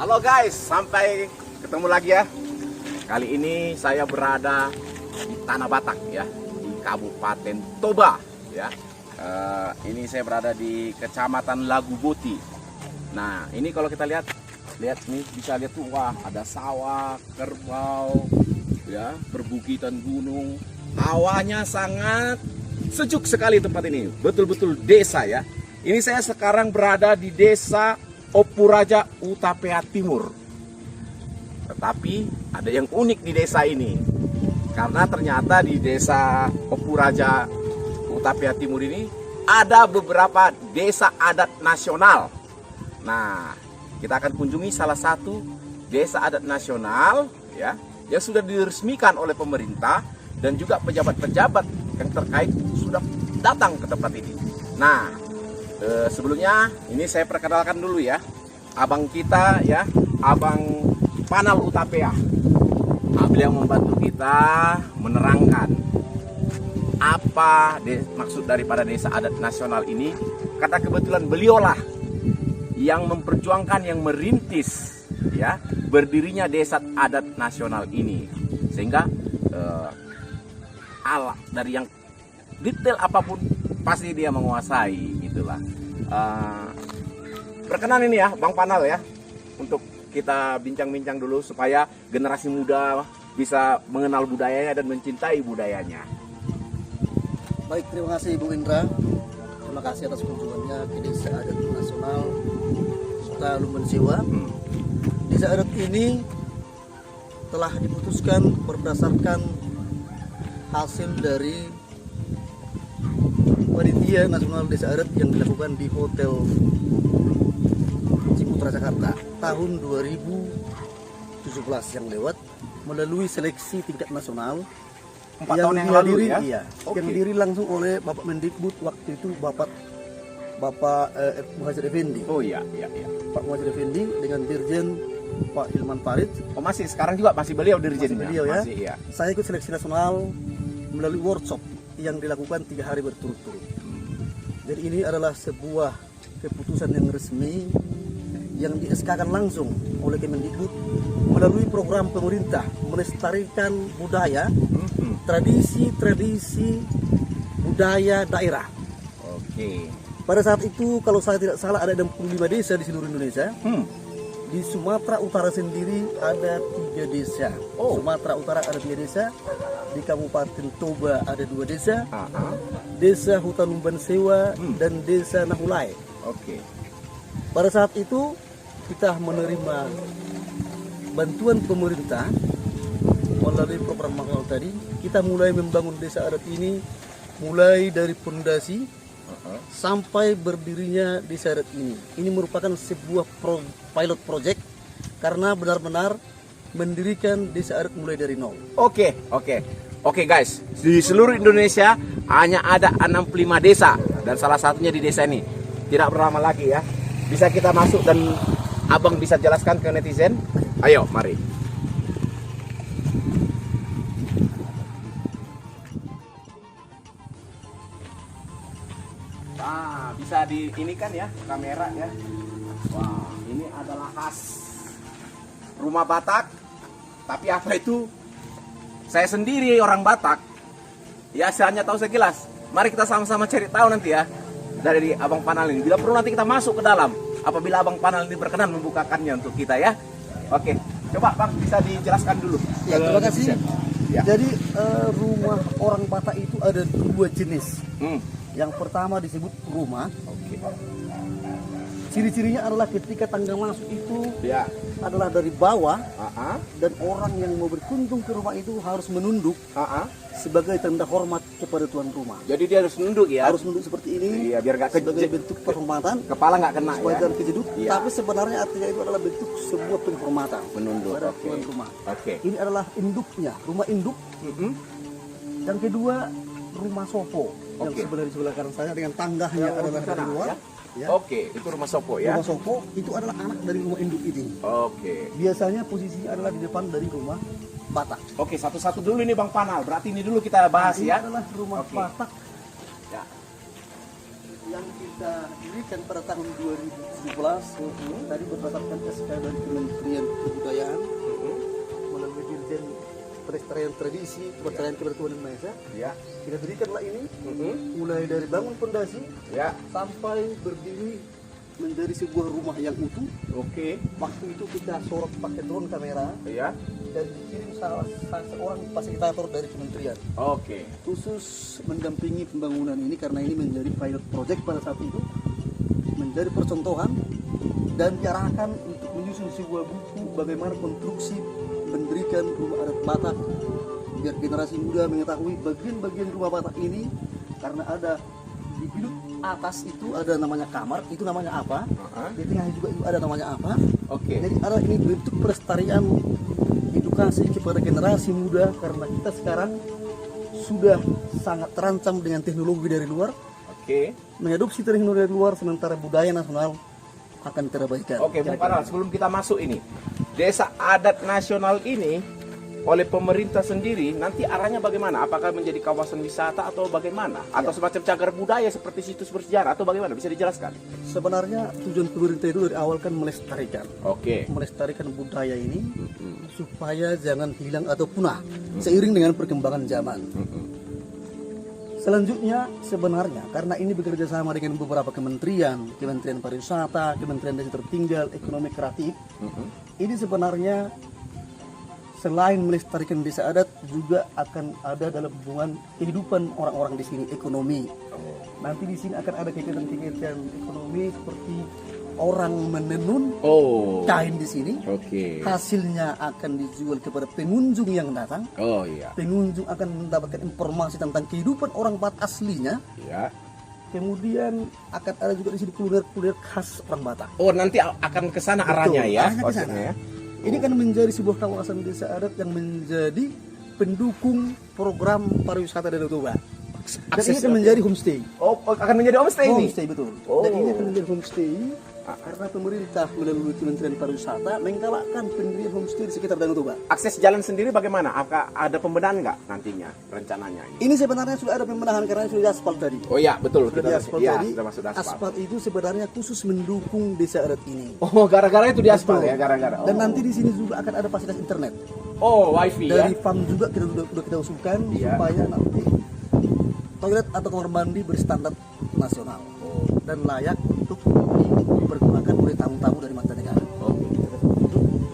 Halo guys, sampai ketemu lagi ya. Kali ini saya berada di Tanah Batak ya, di Kabupaten Toba ya. Ini saya berada di Kecamatan Laguboti. Nah, ini kalau kita lihat nih, bisa lihat tuh, wah ada sawah, kerbau ya, perbukitan gunung. Hawanya sangat sejuk sekali tempat ini, betul-betul desa ya. Ini saya sekarang berada di desa Opuraja Utapea Timur. Tetapi ada yang unik di desa ini, karena ternyata di desa Opuraja Utapea Timur ini ada beberapa desa adat nasional. Nah, kita akan kunjungi salah satu desa adat nasional ya, yang sudah diresmikan oleh pemerintah dan juga pejabat-pejabat yang terkait sudah datang ke tempat ini. Nah, sebelumnya ini saya perkenalkan dulu ya, abang kita ya, Abang Panal Utapea. Beliau membantu kita menerangkan apa maksud daripada desa adat nasional ini, karena kebetulan beliaulah yang memperjuangkan, yang merintis ya berdirinya desa adat nasional ini, sehingga dari yang detail apapun pasti dia menguasai gitulah. Perkenan ini ya Bang Panal ya, untuk kita bincang-bincang dulu supaya generasi muda bisa mengenal budayanya dan mencintai budayanya. Baik, terima kasih Bu Indra. Terima kasih atas kunjungannya ke desa adat nasional Sukalumban Sewa. Desa adat ini telah diputuskan berdasarkan hasil dari panitia nasional desa adat yang dilakukan di Hotel Ciputra Jakarta tahun 2017 yang lewat, melalui seleksi tingkat nasional 4 tahun yang lalu ya? Iya, Okay. yang didiri langsung oleh Bapak Mendikbud waktu itu, Bapak Muhajir Effendi. Oh iya. Pak Muhajir Effendi dengan Dirjen Pak Hilman Farid. Oh masih, sekarang juga masih beliau dirjennya? Masih beliau ya. Masih, iya. Saya ikut seleksi nasional melalui workshop yang dilakukan 3 hari berturut-turut. Jadi ini adalah sebuah keputusan yang resmi yang di-SK-kan langsung oleh Kemendikbud melalui program pemerintah melestarikan budaya, tradisi budaya daerah. Oke. Pada saat itu kalau saya tidak salah ada 65 desa di seluruh Indonesia. Di Sumatera Utara sendiri ada 3 desa. Sumatera Utara ada 3 desa. Di Kabupaten Toba ada 2 desa. Desa Hutanumban Sewa dan Desa Nahulai. Oke. Pada saat itu kita menerima bantuan pemerintah melalui program makal tadi. Kita mulai membangun desa adat ini mulai dari pondasi sampai berdirinya desa adat ini. Ini merupakan sebuah pilot project karena benar-benar mendirikan desa adat mulai dari nol. Oke guys, di seluruh Indonesia hanya ada 65 desa dan salah satunya di desa ini. Tidak berlama lagi ya, bisa kita masuk dan abang bisa jelaskan ke netizen. Ayo, mari. Nah, bisa di ini kan ya, kamera ya. Wah, ini adalah khas rumah Batak. Tapi apa itu? Saya sendiri orang Batak. Ya, saya hanya tahu sekilas. Mari kita sama-sama cari tahu nanti ya dari Abang Panal ini. Bila perlu nanti kita masuk ke dalam, apabila Abang Panal ini berkenan membukakannya untuk kita ya. Oke, coba Bang bisa dijelaskan dulu. Ya, terima kasih. Ya. Jadi rumah orang Batak itu ada 2 jenis. Yang pertama disebut rumah. Oke. Ciri-cirinya adalah ketika tangga masuk itu Ya. adalah dari bawah, Aha. dan orang yang mau berkunjung ke rumah itu harus menunduk Aha. sebagai tanda hormat kepada tuan rumah. Jadi dia harus nunduk ya. Harus nunduk seperti ini. Iya, biar nggak sebagai kejut. bentuk penghormatan, Kepala nggak kena supaya ya. tidak kejedut. Iya. Tapi sebenarnya artinya itu adalah bentuk sebuah penghormatan Menunduk. kepada Oke. tuan rumah. Oke. Ini adalah induknya, rumah induk. Yang kedua, rumah sopo yang Oke. sebenarnya di sebelah kanan saya dengan tangganya adalah dari luar. Ya. Oke, itu rumah sopo ya. Rumah sopo itu adalah anak dari rumah induk ini. Oke. Biasanya posisinya adalah di depan dari rumah Batak. Oke, satu-satu dulu nih Bang Panal. Berarti ini dulu kita bahas Ini ya. adalah rumah Oke. Batak Ya. yang kita kita dirikan pada tahun 2017 tadi berdasarkan SK dari Kementerian Kebudayaan melalui Dirjen Pelestarian Tradisi Kepercayaan Keberagaman Indonesia. Ya. Kita dirikanlah ini mulai dari bangun fondasi Ya. sampai berdiri menjadi sebuah rumah yang utuh. Oke. Waktu itu kita sorot pakai drone kamera Ya. dan dikirim salah seorang fasilitator dari kementerian Oke. khusus mendampingi pembangunan ini karena ini menjadi pilot project pada saat itu, menjadi percontohan dan diarahkan untuk menyusun sebuah buku bagaimana konstruksi mendirikan rumah adat Batak biar generasi muda mengetahui bagian-bagian rumah Batak ini, karena ada di bilut atas itu ada namanya kamar, itu namanya apa, di tengah juga itu ada namanya apa. Oke. Jadi ada ini bentuk pelestarian edukasi kepada generasi muda karena kita sekarang sudah sangat terancam dengan teknologi dari luar. Oke. Mengadopsi teknologi dari luar sementara budaya nasional akan terabaikan. Oke, Bung Panal, sebelum kita masuk ini, desa adat nasional ini oleh pemerintah sendiri nanti arahnya bagaimana? Apakah menjadi kawasan wisata atau bagaimana? Atau semacam cagar budaya seperti situs bersejarah atau bagaimana? Bisa dijelaskan? Sebenarnya tujuan pemerintah itu dari awal kan melestarikan. Oke. Melestarikan budaya ini supaya jangan hilang atau punah seiring dengan perkembangan zaman. Selanjutnya sebenarnya karena ini bekerja sama dengan beberapa kementerian, Kementerian Pariwisata, Kementerian Desa Tertinggal, Ekonomi Kreatif. Ini sebenarnya selain melestarikan desa adat juga akan ada dalam hubungan kehidupan orang-orang di sini, ekonomi. Nanti di sini akan ada kegiatan-kegiatan ekonomi seperti orang menenun kain di sini. Oke. Hasilnya akan dijual kepada pengunjung yang datang. Oh iya. Pengunjung akan mendapatkan informasi tentang kehidupan orang Batak aslinya. Ya. Kemudian akan ada juga di sini kuliner-kuliner khas orang Batak. Oh, nanti akan ke sana arahnya Betul, ya. arahnya ke sana. Maksudnya ya. Ini kan menjadi sebuah kawasan desa adat yang menjadi pendukung program pariwisata Danau Toba. Dan ini akan menjadi homestay. Oh, akan menjadi homestay ini. Homestay betul. Oh. Dan ini akan menjadi homestay karena pemerintah melalui Kementerian Pariwisata menggalakkan pendirian homestay di sekitar Danau Toba. Akses jalan sendiri bagaimana? Apakah ada pembenahan nggak nantinya rencananya ini? Ini sebenarnya sudah ada pembenahan karena sudah aspal tadi. Oh iya, betul. Sudah di aspal ya, tadi. sudah masuk aspal. Aspal itu sebenarnya khusus mendukung desa adat ini. Oh, gara-gara itu di aspal Betul. ya, gara-gara. Dan nanti di sini juga akan ada fasilitas internet. Oh, wifi ya. Dari farm juga kita sudah kita usulkan Iya. supaya nanti toilet atau kamar mandi berstandar nasional dan layak untuk dipergunakan oleh tamu-tamu dari mancanegara. Oh,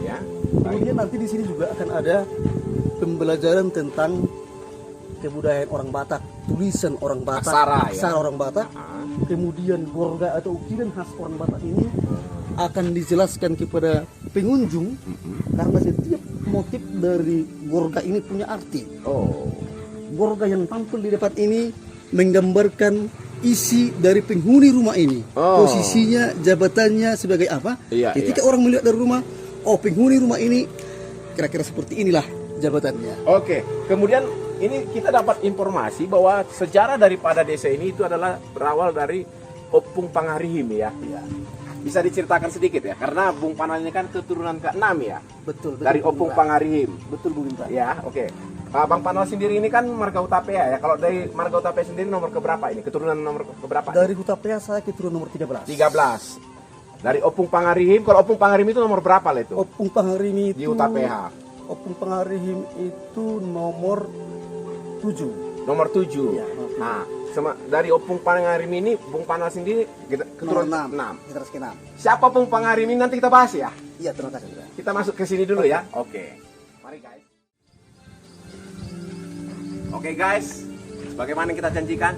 ya. Kemudian nanti di sini juga akan ada pembelajaran tentang kebudayaan orang Batak, tulisan orang Batak, Aksara, ya. orang Batak. Kemudian gorga atau ukiran khas orang Batak ini akan dijelaskan kepada pengunjung karena setiap motif dari gorga ini punya arti. Oh. Gorga yang tampil di depan ini menggambarkan isi dari penghuni rumah ini. Oh. Posisinya, jabatannya sebagai apa. Iya, Ketika orang melihat dari rumah, oh penghuni rumah ini kira-kira seperti inilah jabatannya. Oke. Kemudian ini kita dapat informasi bahwa sejarah daripada desa ini itu adalah berawal dari Opung Pangarihim ya. Ya, Bisa diceritakan sedikit ya, karena Bung Panal ini kan keturunan ke-6 ya. betul. Dari Opung Pangarihim. Betul Bung Indra. Ya, oke. Bang Panal sendiri ini kan Marga Utapea ya. Kalau dari Marga Utapea sendiri nomor keberapa ini? Keturunan nomor keberapa? Dari Hutapea saya keturunan nomor 13. 13. Dari Opung Pangarihim, kalau Opung Pangarihim itu nomor berapa lah itu? Opung Pangarihim itu Di Utapea. Opung Pangarihim itu nomor 7. Nomor 7. Iya, nomor 7. Nah, dari Opung Pangarihim ini Bung Panal sendiri keturunan 6. Generasi ke-6. Siapa Opung Pangarihim ini nanti kita bahas ya. Iya, terima kasih. Indra. Kita masuk ke sini dulu ya. Oke. Mari guys. Oke guys, sebagaimana yang kita janjikan,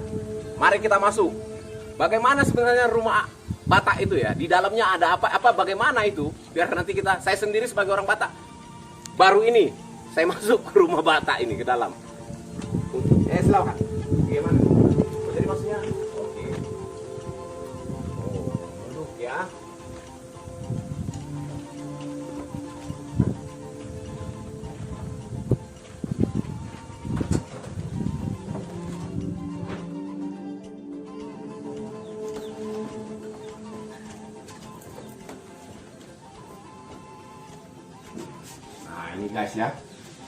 mari kita masuk. Bagaimana sebenarnya rumah Batak itu ya? Di dalamnya ada apa bagaimana itu? Biar nanti saya sendiri sebagai orang Batak, baru ini saya masuk ke rumah Batak ini ke dalam. Silakan. Gimana? Jadi maksudnya? Oke. Duduk ya. Ini guys ya,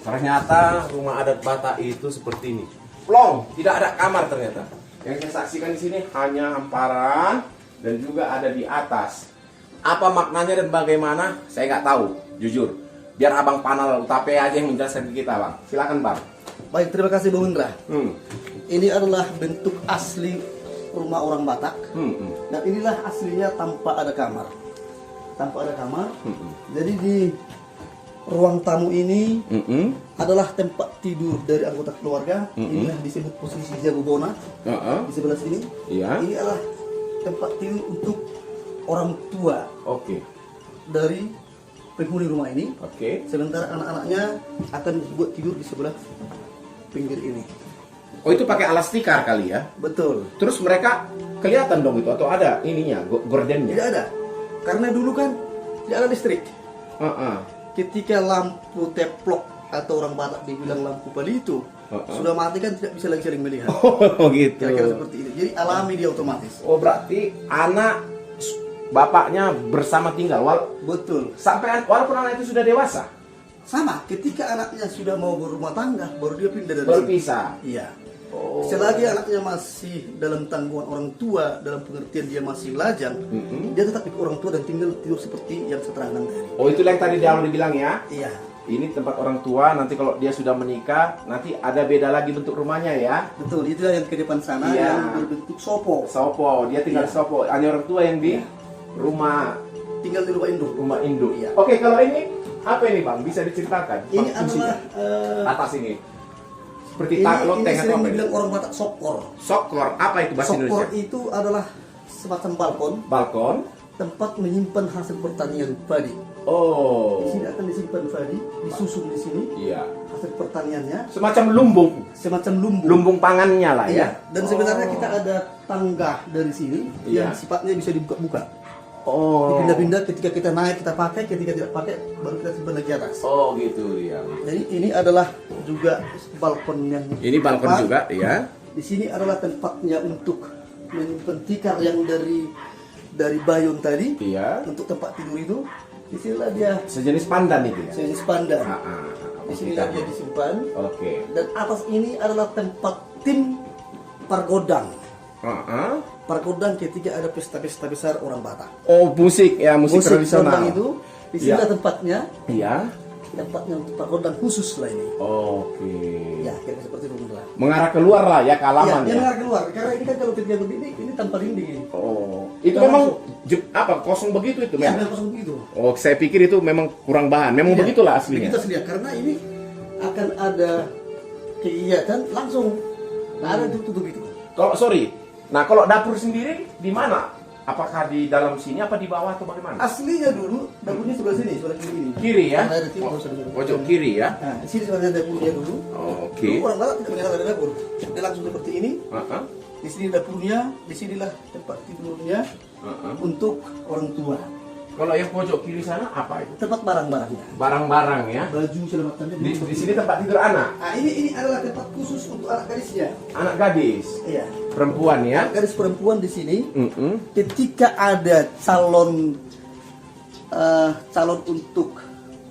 ternyata rumah adat Batak itu seperti ini. Plong, tidak ada kamar ternyata. Yang saya saksikan di sini hanya hamparan dan juga ada di atas. Apa maknanya dan bagaimana? Saya nggak tahu, jujur. Biar Abang Panal Utape aja yang menjelaskan ke kita, Bang. Silakan, Bang. Baik, terima kasih Bung Indra. Ini adalah bentuk asli rumah orang Batak. Dan inilah aslinya tanpa ada kamar. Tanpa ada kamar. Jadi di ruang tamu ini adalah tempat tidur dari anggota keluarga. Inilah disebut posisi jagubona. Di sebelah sini. Iya. Ini adalah tempat tidur untuk orang tua Oke. dari penghuni rumah ini. Oke. Sementara anak-anaknya akan dibuat tidur di sebelah pinggir ini. Oh, itu pakai alas tikar kali ya? Betul. Terus mereka kelihatan dong itu atau ada ininya, gordennya? Tidak ada. Karena dulu kan tidak ada listrik. Ketika lampu teplok atau orang Batak dibilang lampu pelito sudah mati kan tidak bisa lagi saling melihat. Oh, gitu. Kira-kira seperti itu. Jadi alami dia otomatis. Oh, berarti anak bapaknya bersama tinggal. Betul. Sampai walaupun anak itu sudah dewasa. Sama. Ketika anaknya sudah mau berumah tangga, baru dia pindah dari Baru sini. pisah. Iya. Oh. Selagi anaknya masih dalam tanggungan orang tua, dalam pengertian dia masih lajang, dia tetap ikut orang tua dan tinggal tidur seperti yang saya terangkan tadi. Oh, itu yang tadi dia dibilang ya? Iya. Ini tempat orang tua, nanti kalau dia sudah menikah, nanti ada beda lagi bentuk rumahnya ya? Betul, itulah yang ke depan sana Iya. yang berbentuk sopo. Sopo, dia tinggal Iya. sopo. Hanya orang tua yang di rumah Tinggal di rumah induk. induk. Iya. Oke, kalau ini apa ini, Bang? Bisa diceritakan? Ini Bang, fungsinya? adalah Atas ini. Seperti ini loteng atau sering apa? dibilang orang Batak sokor. Sokor, apa itu bahasa Sokor Indonesia? itu adalah semacam balkon, Balkon. tempat menyimpan hasil pertanian padi. Oh. Di sini akan disimpan padi, disusun di sini Iya. hasil pertaniannya, Semacam lumbung. semacam lumbung. Lumbung pangannya lah Iya. ya. Dan sebenarnya kita ada tangga dari sini Iya. yang sifatnya bisa dibuka-buka. Oh. Dipindah-pindah ketika kita naik kita pakai, ketika tidak pakai baru kita simpan lagi atas. Oh, gitu ya. Jadi ini adalah juga balkon yang Ini balkon depan. juga ya. Di sini adalah tempatnya untuk menyimpan tikar yang dari bayon tadi. Iya. Untuk tempat tidur itu, di sinilah dia Sejenis pandan itu ya. sejenis pandan. Di sinilah dia Oke. disimpan. Oke. Dan atas ini adalah tempat tim pargodang. Pargodang ketika ada pesta-pesta besar orang Batak. Oh, musik ya, musik Gondang tradisional. itu di sini Iya. tempatnya, Iya. tempatnya untuk pargodang khusus lah ini. Oke. Ya, kira seperti itu lah. Mengarah keluar lah ya ke Ya, halaman dia ya. mengarah keluar. Karena ini kan kalau ketika berdiri, ini tanpa dinding ini. Oh. Itu Kita memang masuk. apa kosong begitu itu Ya, memang? memang kosong begitu. Oh, saya pikir itu memang kurang bahan. Memang Iya, begitulah aslinya. Begitu aslinya. Karena ini akan ada kegiatan langsung. Nah, ada tutup itu. Kalau nah kalau dapur sendiri di mana? Apakah di dalam sini apa di bawah atau bagaimana? Aslinya dulu dapurnya sebelah sini, sebelah kiri ini. Kiri ya? Nah, dari timur, sebelah- Pojok kiri ya? Nah, di sini sebenarnya dapurnya dulu. Oke. Dulu orang Batak tidak mengenal ada dapur. Dia langsung seperti ini. Heeh. Di sini dapurnya, di sinilah tempat tidurnya Heeh. untuk orang tua. Kalau yang pojok kiri sana apa itu? Tempat barang-barangnya. Barang-barang ya. Baju segala macamnya. Di sini tempat tidur anak, Nah, ini adalah tempat khusus untuk anak gadisnya. anak gadis, Iya. perempuan ya. Anak gadis perempuan di sini. Mm-mm. Ketika ada calon untuk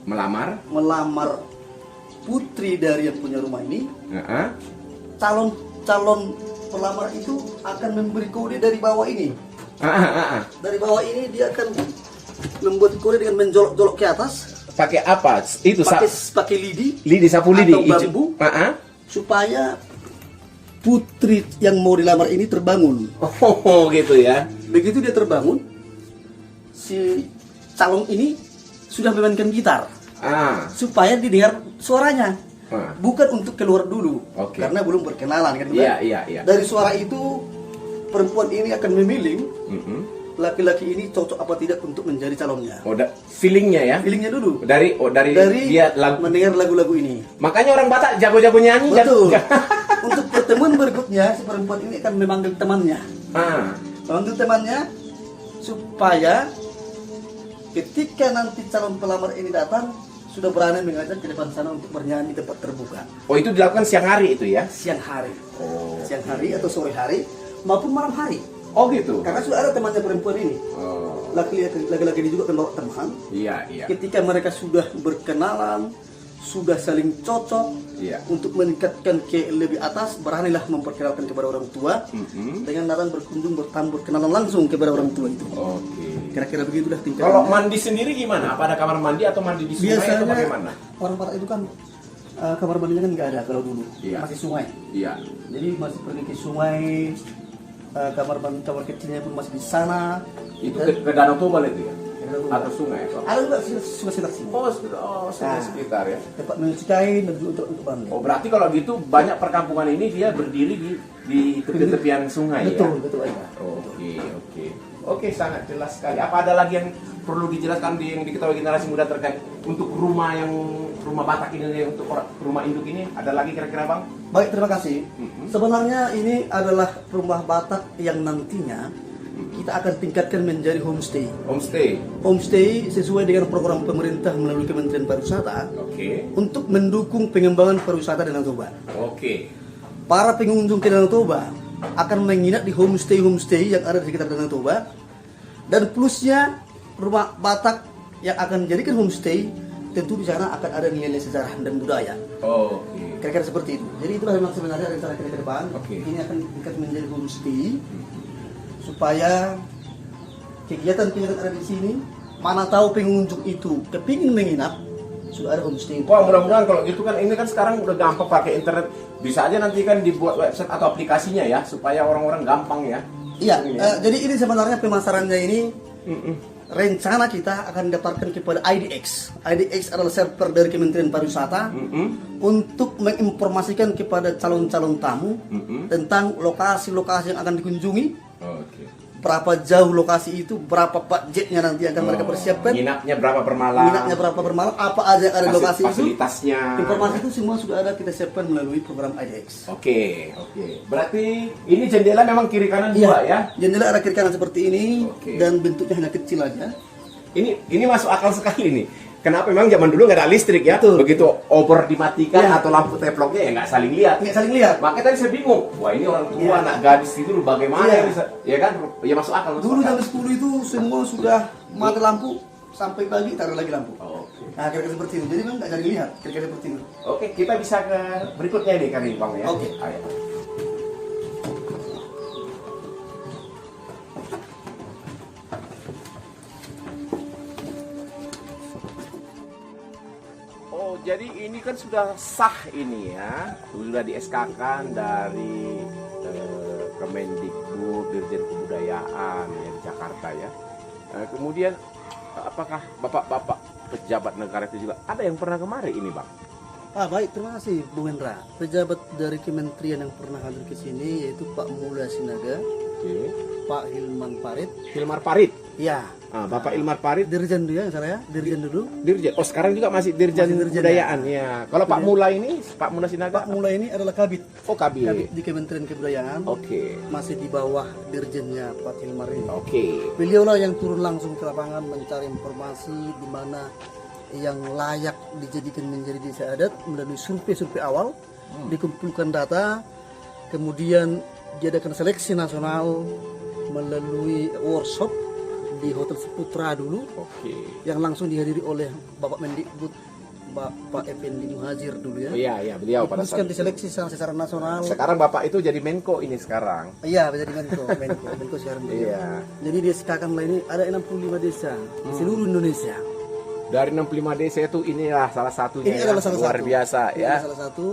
Melamar. melamar putri dari yang punya rumah ini, Heeh. calon pelamar itu akan memberi kode dari bawah ini. Dari bawah ini dia akan membuat kode dengan menjolok-jolok ke atas, Pakai apa? Itu pakai lidi, sapu lidi atau hijau. bambu. Heeh. supaya putri yang mau dilamar ini terbangun. Oh, gitu ya. Begitu dia terbangun, si calon ini sudah memainkan gitar supaya didengar suaranya. Bukan untuk keluar dulu, Oke. karena belum berkenalan kan? Iya. Dari suara itu perempuan ini akan memilih Mm-mm. laki-laki ini cocok apa tidak untuk menjadi calonnya. Oh, feelingnya ya. Feelingnya dulu. Dari dia lagu. mendengar lagu-lagu ini. Makanya orang Batak jago-jago nyanyi. Betul. Untuk pertemuan berikutnya si perempuan ini akan memanggil temannya. Memanggil temannya supaya ketika nanti calon pelamar ini datang sudah berani mengajak ke depan sana untuk bernyanyi di tempat terbuka. Oh, itu dilakukan siang hari itu ya? Siang hari. Oh. Siang hari atau sore hari maupun malam hari. Oh, gitu. Karena sudah ada temannya perempuan ini. Oh. Laki-laki ini juga akan bawa teman. Iya. Ketika mereka sudah berkenalan, sudah saling cocok Iya. untuk meningkatkan ke lebih atas, beranilah memperkenalkan kepada orang tua dengan datang berkunjung bertamu berkenalan langsung kepada orang tua itu. Oke. Kira-kira begitulah tingkatnya. Kalau mandi sendiri gimana? Apa ada kamar mandi atau mandi di sungai atau Biasanya bagaimana? orang Batak itu kan kamar mandinya kan nggak ada kalau dulu, Iya. masih sungai. Iya. Jadi masih pergi ke sungai, kamar kecilnya pun masih di sana. Itu Dan- ke Danau Toba itu ya? Danau Toba. Atau sungai? ada juga sungai sekitar sini. Oh, sungai Nah. sekitar ya. Tempat mencuci kain dan juga untuk mandi. Oh, berarti kalau gitu banyak perkampungan ini dia berdiri di tepi-tepian sungai Betul, ya? betul aja. Oke. Oke, sangat jelas sekali. Apa ada lagi yang perlu dijelaskan yang diketahui generasi muda terkait untuk rumah Batak ini, untuk rumah induk ini? Ada lagi kira-kira, Bang? Baik, terima kasih. Sebenarnya ini adalah rumah Batak yang nantinya kita akan tingkatkan menjadi homestay. Homestay. Homestay sesuai dengan program pemerintah melalui Kementerian Pariwisata Oke. untuk mendukung pengembangan pariwisata Danau Toba. Oke. Para pengunjung ke Danau Toba akan menginap di homestay yang ada di sekitar Danau Toba, dan plusnya rumah Batak yang akan dijadikan homestay tentu di sana akan ada nilai sejarah dan budaya. Oke. Kira-kira seperti itu. Jadi itulah memang sebenarnya rencana kita ke depan. Oke. Ini akan ditingkat menjadi homestay supaya kegiatan-kegiatan ada di sini, mana tahu pengunjung itu kepingin menginap, sudah ada homestay. Wah, mudah-mudahan kalau gitu kan ini kan sekarang udah gampang pakai internet. Bisa aja nanti kan dibuat website atau aplikasinya ya supaya orang-orang gampang ya. Iya, Ini. jadi ini sebenarnya pemasarannya ini Mm-mm. rencana kita akan didaftarkan kepada IDX. IDX adalah server dari Kementerian Pariwisata Mm-mm. untuk menginformasikan kepada calon-calon tamu Mm-mm. tentang lokasi-lokasi yang akan dikunjungi, Oke. berapa jauh lokasi itu, berapa budgetnya nanti akan mereka persiapkan, Nginapnya berapa per malam? minatnya berapa per malam, apa aja yang ada di lokasi itu. Fasilitasnya. Informasi itu semua sudah ada kita siapkan melalui program IDX. Oke. Berarti ini jendela memang kiri kanan dua ya? Jendela ada kiri kanan seperti ini Oke. dan bentuknya hanya kecil aja. Ini masuk akal sekali nih. Kenapa memang zaman dulu nggak ada listrik ya? Betul. Begitu obor dimatikan Ya. atau lampu teploknya ya nggak saling lihat. Nggak saling lihat. Makanya tadi saya bingung. Wah, ini orang tua, Ya. anak gadis itu bagaimana Ya. bisa? Ya kan? Ya masuk akal. Masuk Dulu akal. jam 10 itu semua sudah mati lampu, sampai pagi taruh lagi lampu. Oke. Nah, kira-kira seperti itu. Jadi memang nggak jadi lihat, kira-kira seperti itu. Oke, kita bisa ke berikutnya nih kali Bang ya. Oke. Ayo. Oh, jadi ini kan sudah sah ini ya. Sudah di SK-kan dari Kemendikbud, Dirjen Kebudayaan ya di Jakarta ya. Kemudian apakah bapak-bapak pejabat negara itu juga ada yang pernah kemari ini, Bang? Baik, terima kasih Bung Hendra. Pejabat dari kementerian yang pernah hadir ke sini yaitu Pak Mulya Sinaga, Oke. Pak Hilman Parit. Hilmar Parit. Ya, Bapak Hilmar Parit, Dirjen dulu ya, yang salah ya, Dirjen dulu. Dirjen. Oh, sekarang juga masih Dirjen Masih Dirjen, Kebudayaan ya. Kalau Pak Mula ini, Pak Mula Sinaga. Pak Mulya ini adalah kabit, Oh, Kabit. kabit di Kementerian Kebudayaan. Oke. Masih di bawah dirjennya Pak Hilmar ini. Oke. Beliaulah yang turun langsung ke lapangan mencari informasi di mana yang layak dijadikan menjadi desa adat melalui survei-survei awal, dikumpulkan data, kemudian diadakan seleksi nasional melalui workshop di Hotel Seputra dulu, Oke. yang langsung dihadiri oleh Bapak Mendikbud Bapak Effendi Muhajir dulu ya. Iya, iya, beliau pada Terus kan saat diseleksi secara nasional. sekarang Bapak itu jadi Menko ini sekarang. Iya, menjadi Menko sekarang. Iya. Jadi di SK-kan lah ini ada 65 desa di seluruh Indonesia. Dari 65 desa itu inilah salah satunya. Ini ya. adalah salah luar satu. biasa Ini ya. adalah salah satu.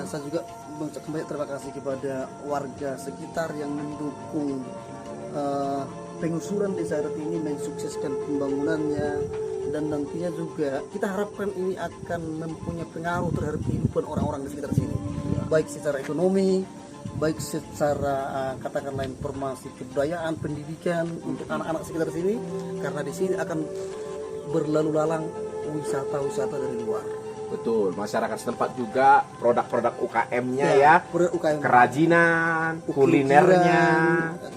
Saya juga mengucapkan banyak terima kasih kepada warga sekitar yang mendukung pengusuran desa adat ini, mensukseskan pembangunannya, dan nantinya juga kita harapkan ini akan mempunyai pengaruh terhadap kehidupan orang-orang di sekitar sini, baik secara ekonomi, baik secara katakanlah informasi kebudayaan, pendidikan untuk anak-anak sekitar sini, karena di sini akan berlalu lalang wisata-wisata dari luar. Betul, masyarakat setempat juga produk-produk UKM-nya ya. Produk UKM, Kerajinan, kulinernya.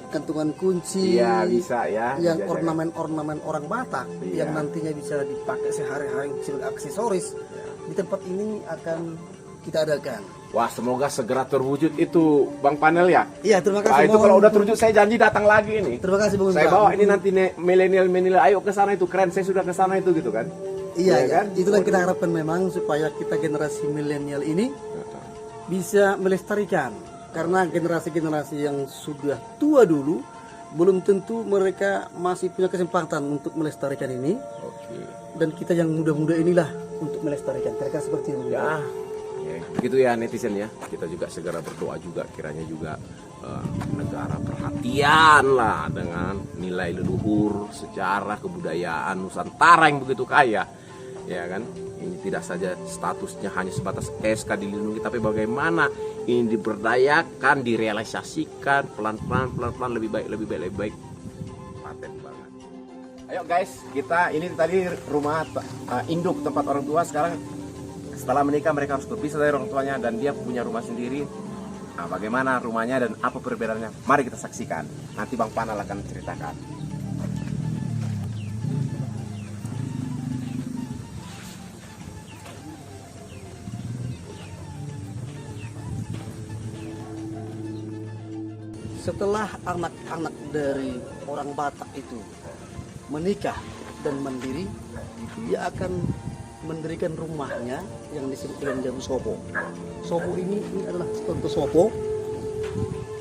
kantungan kunci, Iya, bisa ya. yang Bisa, ornamen-ornamen orang Batak Iya. yang nantinya bisa dipakai sehari-hari sebagai aksesoris di tempat ini akan kita adakan. Wah, semoga segera terwujud itu, Bang Panel ya. Iya, terima kasih. Wah, itu Mohon- kalau udah terwujud saya janji datang lagi ini. Terima kasih Bung Saya Indra. bawa ini nanti milenial, ayo ke sana itu keren. Saya sudah ke sana itu gitu kan. Iya, ya kan? itulah kita harapkan memang supaya kita generasi milenial ini bisa melestarikan. Karena generasi-generasi yang sudah tua dulu belum tentu mereka masih punya kesempatan untuk melestarikan ini. Oke. Dan kita yang muda-muda inilah untuk melestarikan. Kira-kira seperti itu. Ya, begitu ya netizen ya. Kita juga segera berdoa juga kiranya juga negara perhatian lah dengan nilai leluhur, sejarah, kebudayaan Nusantara yang begitu kaya, ya kan? Ini tidak saja statusnya hanya sebatas SK dilindungi, tapi bagaimana ini diberdayakan, direalisasikan pelan-pelan lebih baik. Paten banget. Ayo guys, kita ini tadi rumah induk tempat orang tua. Sekarang setelah menikah mereka harus berpisah dari orang tuanya dan dia punya rumah sendiri. Nah, bagaimana rumahnya dan apa perbedaannya? Mari kita saksikan. Nanti Bang Panal akan ceritakan. Setelah anak-anak dari orang Batak itu menikah dan mandiri, dia akan mendirikan rumahnya yang disebut dengan jamu sopo. Sopo ini adalah contoh sopo,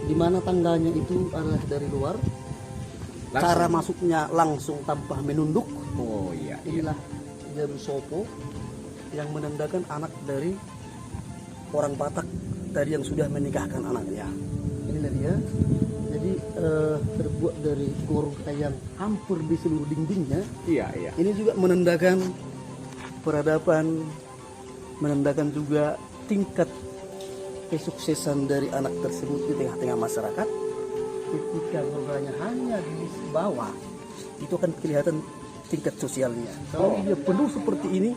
di mana tangganya itu adalah dari luar. Cara masuknya langsung tanpa menunduk. Oh iya. Inilah jamu sopo yang menandakan anak dari orang Batak tadi yang sudah menikahkan anaknya. Inilah dia. Jadi terbuat dari gorga yang hampir di seluruh dindingnya. Iya. Ini juga menandakan peradaban, menandakan juga tingkat kesuksesan dari anak tersebut di tengah-tengah masyarakat. Ketika gorganya hanya di bawah, itu akan kelihatan tingkat sosialnya. Kalau dia penuh seperti ini,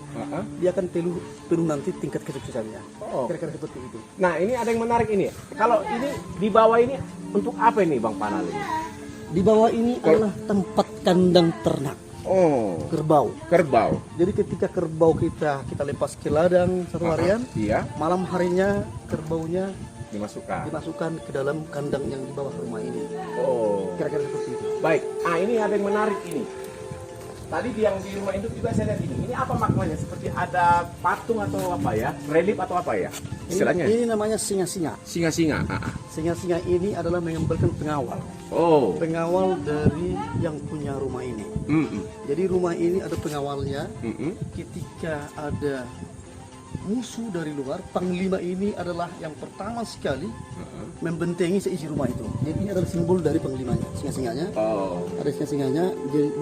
dia akan penuh nanti tingkat kesuksesannya. Kira-kira seperti itu. Nah, ini ada yang menarik ini. Kalau ini di bawah ini untuk apa ini Bang Panal ini? Di bawah ini adalah tempat kandang ternak. Oh, kerbau. Jadi ketika kerbau kita lepas ke ladang satu harian, iya. malam harinya kerbaunya dimasukkan ke dalam kandang yang di bawah rumah ini. Oh, Kira-kira seperti itu. baik. Ini ada yang menarik ini. Tadi yang di rumah induk juga saya lihat ini. Ini apa maknanya? Seperti ada patung atau apa ya? Relief atau apa ya? Istilahnya? Ini namanya singa-singa. Singa-singa. Singa-singa ini adalah menggambarkan pengawal. Oh. Pengawal dari yang punya rumah ini. Jadi rumah ini ada pengawalnya. Ketika ada musuh dari luar, panglima ini adalah yang pertama sekali membentengi seisi rumah itu. Jadi ini adalah simbol dari panglimanya, singa-singanya. Oh. Ada singa-singanya,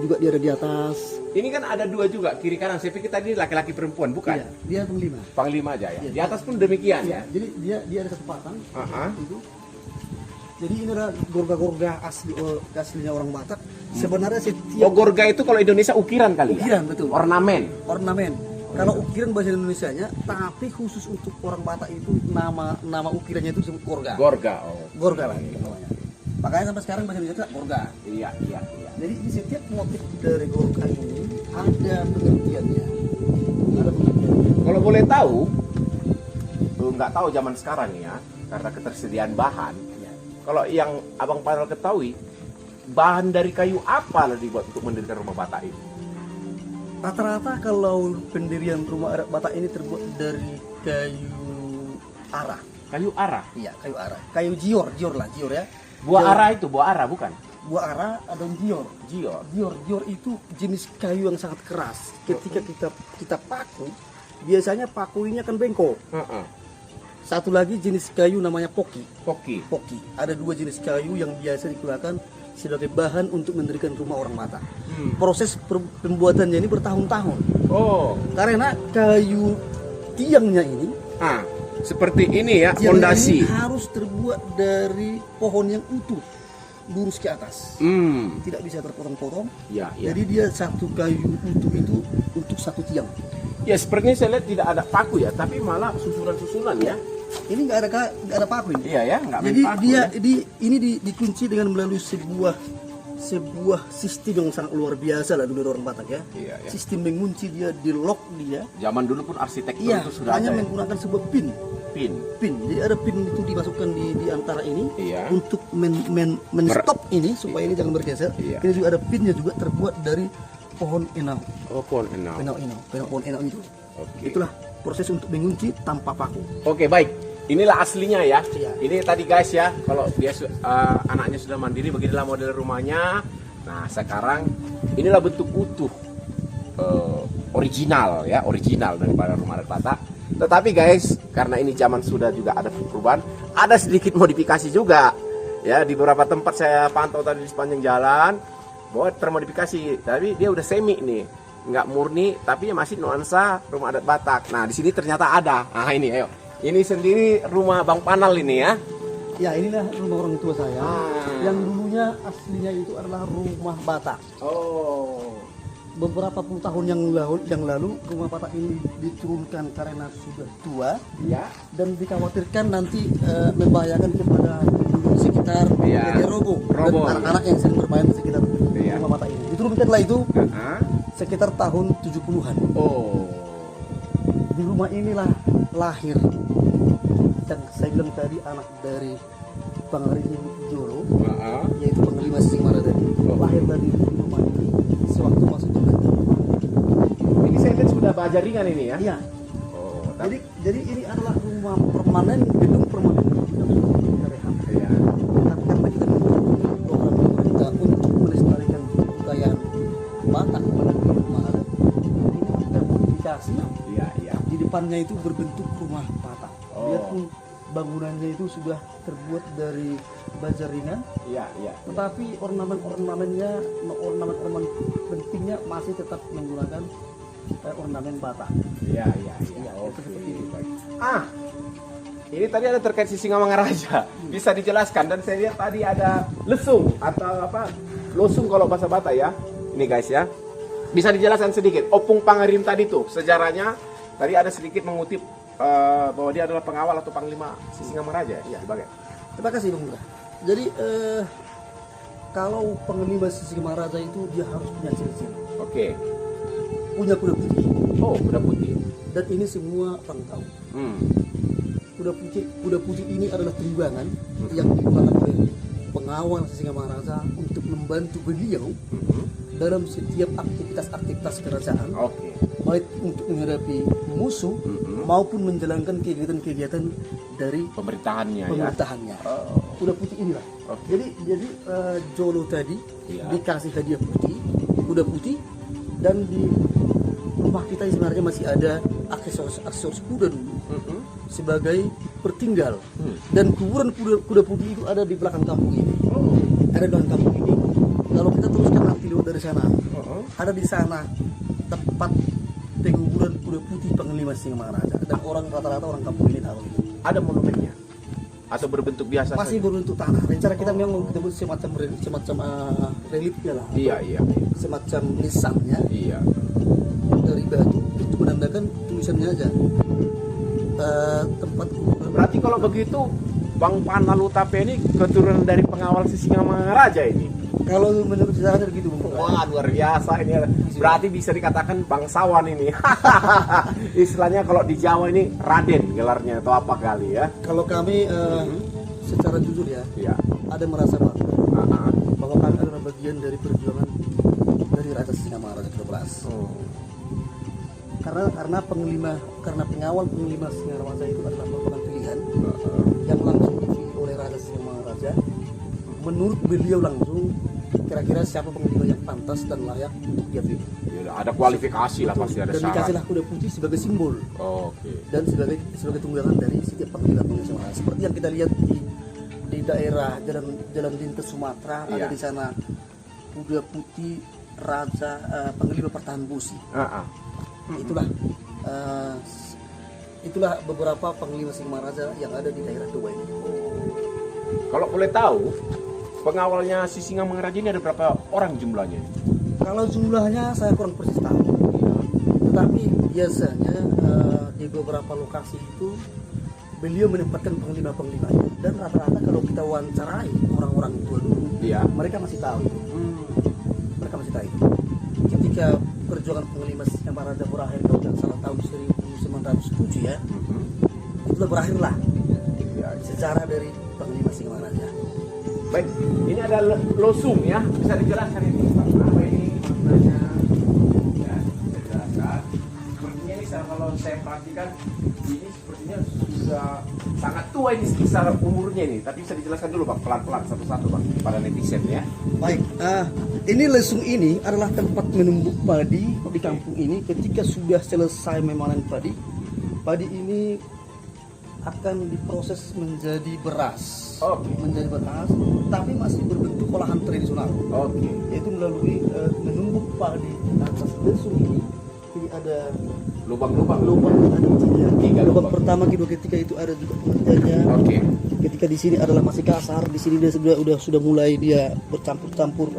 juga dia ada di atas. Ini kan ada dua juga, kiri kanan. Saya pikir tadi laki-laki perempuan, bukan? Iya, dia panglima. Panglima aja ya. Iya. Di atas pun demikian ya. Jadi dia ada satu pasang. Itu. Jadi ini adalah gorga-gorga aslinya orang Batak. Sebenarnya setiap Gorga itu kalau Indonesia ukiran kali ya? ukiran, betul. Ornamen. Kalau ukiran bahasa Indonesianya, tapi khusus untuk orang Batak itu nama ukirannya itu disebut gorga. Gorga lah namanya. Makanya sampai sekarang bahasa Indonesia gorga. Iya. Jadi di setiap motif dari gorga ini ada pengertiannya. Kalau boleh tahu, nggak tahu zaman sekarang ya, karena ketersediaan bahan. Kalau yang Abang Panal ketahui, bahan dari kayu apa lah dibuat untuk mendirikan rumah Batak ini? Rata-rata kalau pendirian rumah adat Batak ini terbuat dari kayu arah. Kayu arah? Iya, kayu arah. Kayu jior ya. Buah arah itu, buah arah bukan? Buah arah ada jior. Jior itu jenis kayu yang sangat keras. Ketika kita paku, biasanya paku ini akan bengkok. Satu lagi jenis kayu namanya poki. Ada dua jenis kayu yang biasa digunakan sebagai bahan untuk mendirikan rumah orang Batak. Proses pembuatannya ini bertahun-tahun. Oh. Karena kayu tiangnya ini, seperti ini ya, tiangnya fondasi. ini harus terbuat dari pohon yang utuh, lurus ke atas. Tidak bisa terpotong-potong. Ya. Jadi dia satu kayu utuh itu untuk satu tiang. Ya, sepertinya saya lihat tidak ada paku ya, tapi malah susunan-susunan ya. Ini nggak ada paku ini. Iya ya, nggak main Jadi paku. dia Ya. ini dikunci dengan melalui sebuah sistem yang sangat luar biasa lah dulu orang Batak ya. Iya. Sistem mengunci dia, di lock dia. Zaman dulu pun arsitektur Iya, itu sudah hanya ada. menggunakan sebuah pin. Jadi ada pin itu dimasukkan di antara ini untuk men-stop ini supaya ini jangan bergeser. Iya. Ini juga ada pinnya juga terbuat dari pohon enau. Oh, pohon enau. Pohon enau itu. Oke. Itulah proses untuk mengunci tanpa paku. Oke, baik. Inilah aslinya ya. Iya. Ini tadi guys ya, kalau dia anaknya sudah mandiri, beginilah model rumahnya. Nah, sekarang inilah bentuk utuh original ya, original daripada rumah adat Batak. Tetapi guys, karena ini zaman sudah juga ada perubahan, ada sedikit modifikasi juga. Ya, di beberapa tempat saya pantau tadi di sepanjang jalan, bahwa termodifikasi, tapi dia udah semi nih, nggak murni, tapi masih nuansa rumah adat Batak. Nah, di sini ternyata ada. Nah, ini, ayo, ini sendiri rumah Bang Panal ini ya. Ya, inilah rumah orang tua saya. Ah. Yang dulunya aslinya itu adalah rumah Batak. Oh, Beberapa puluh tahun yang lalu rumah Batak ini diturunkan karena sudah tua ya. dan dikhawatirkan nanti membahayakan kepada penduduk sekitar, Iya. jadi roboh dan Roboh. anak-anak yang sering bermain di sekitar Iya. rumah Batak ini. Diturunkanlah itu Heeh. sekitar tahun 70-an. Oh, Di rumah inilah lahir yang saya bilang tadi anak dari Pangerin Jolo, heeh. yaitu Panglima Singmara tadi. Lahir dari rumah ini sewaktu masuk Jogja. Ini saya lihat sudah baja ringan ini ya. Iya. Oh, Jadi ini adalah rumah permanen, gedung permanen. Kita rehab. iya. Tapi karena kita mendukung program pemerintah untuk melestarikan kebudayaan Batak melalui rumah adat, ini kita modifikasi. Iya, iya. Di depannya itu berbentuk rumah Batak. Oh. Biarpun bangunannya itu sudah terbuat dari baja ringan, Iya, iya. tetapi ornamen pentingnya masih tetap menggunakan ornamen Batak. Iya, iya, iya. Iya, Oke. itu seperti itu. Baik. Ini tadi ada terkait Sisingamangaraja. Bisa dijelaskan, dan saya lihat tadi ada lesung atau apa? Losung kalau bahasa Batak ya. Ini guys ya. Bisa dijelaskan sedikit. Opung Pangerim tadi tuh sejarahnya tadi ada sedikit mengutip bahwa dia adalah pengawal atau panglima Sisingamangaraja. Iya, sebagai. Terima kasih Bung Murah. Jadi kalau panglima Sisingamaraja itu dia harus punya ciri-ciri, Oke. punya kuda putih, Oh, kuda putih. dan ini semua orang tahu. Kuda putih ini adalah tunggangan yang digunakan oleh pengawal Sisingamaraja untuk membantu beliau dalam setiap aktivitas kerajaan, Oke. baik untuk menghadapi musuh maupun menjalankan kegiatan-kegiatan dari Pemerintahannya ya. pemerintahannya. Oh. Kuda putih inilah. Oke. Jadi Jolo tadi Iya. dikasih hadiah putih, kuda putih, dan di rumah kita sebenarnya masih ada aksesoris kuda dulu sebagai pertinggal. Dan kuburan kuda putih itu ada di belakang kampung ini. Ada di belakang kampung ini. Kalau kita teruskan nanti lewat dari sana, ada di sana tempat penguburan kuda putih Panglima Sisingamangaraja, dan rata-rata orang kampung ini tahu itu. Ada monumennya atau berbentuk biasa Masih saja? berbentuk tanah. Rencana kita memang kita buat semacam reliefnya lah, Iya, iya. semacam nisannya Iya. dari batu itu menandakan tulisannya aja. Tempat kuburan. Berarti kalau begitu Bang Panalutape ini keturunan dari pengawal Sisingamangaraja ini. Kalau menurut saya gitu Bung. Wah, luar biasa ini. Berarti bisa dikatakan bangsawan ini. Istilahnya kalau di Jawa ini Raden gelarnya atau apa kali ya? Kalau kami secara jujur ya, Iya. ada merasa bangga Ah, ah. bahwa kami adalah bagian dari perjuangan dari Raja Sisingamangaraja ke-12. Oh. Karena pengawal Panglima Sisingamangaraja itu adalah merupakan pilihan yang langsung dipilih oleh Raja Sisingamangaraja. Menurut beliau langsung, kira-kira siapa panglima yang pantas dan layak untuk dia pilih. Ya, ada kualifikasi lah, pasti ada Dan syarat. dikasihlah kuda putih sebagai simbol Oke. dan sebagai tunggangan dari setiap panglima Sisingamangaraja. Seperti yang kita lihat di daerah jalan lintas Sumatera, ada Iya. di sana kuda putih Raja Panglima Pertahanan Busi. Ah, ah. Itulah beberapa panglima Sisingamangaraja yang ada di daerah Toba ini. Kalau boleh tahu, pengawalnya Sisingamangaraja ini ada berapa orang jumlahnya? Kalau jumlahnya saya kurang persis tahu, tetapi biasanya di beberapa lokasi itu beliau menempatkan panglima-panglimanya, dan rata-rata kalau kita wawancarai orang-orang tua dulu, Iya. mereka masih tahu itu. Mereka masih tahu itu. Ketika perjuangan panglima Sisingamangaraja berakhir kalau tidak salah tahun 1907 ya, itulah berakhirlah Ya, sejarah dari panglima Sisingamangaraja. baik, ini ada losung ya, bisa dijelaskan ini Pak, apa ini maknanya? kalau saya perhatikan ini sepertinya sudah sangat tua ini sekitar umurnya ini. Tapi bisa dijelaskan dulu Bang, pelan-pelan satu-satu Bang, pada netizen ya. Baik, ini lesung ini adalah tempat menumbuk padi di kampung ini. Ketika sudah selesai memanen padi, padi ini akan diproses menjadi beras. Oke. Menjadi beras, tapi masih berbentuk olahan tradisional. Oke. Yaitu melalui menumbuk padi di atas lesung ini. Ini ada Lubang-lubang. ada Tiga lubang lubang. pertama, kedua, ketiga itu ada juga pengertiannya. Oke. Ketika di sini adalah masih kasar, di sini dia sudah mulai dia bercampur-campur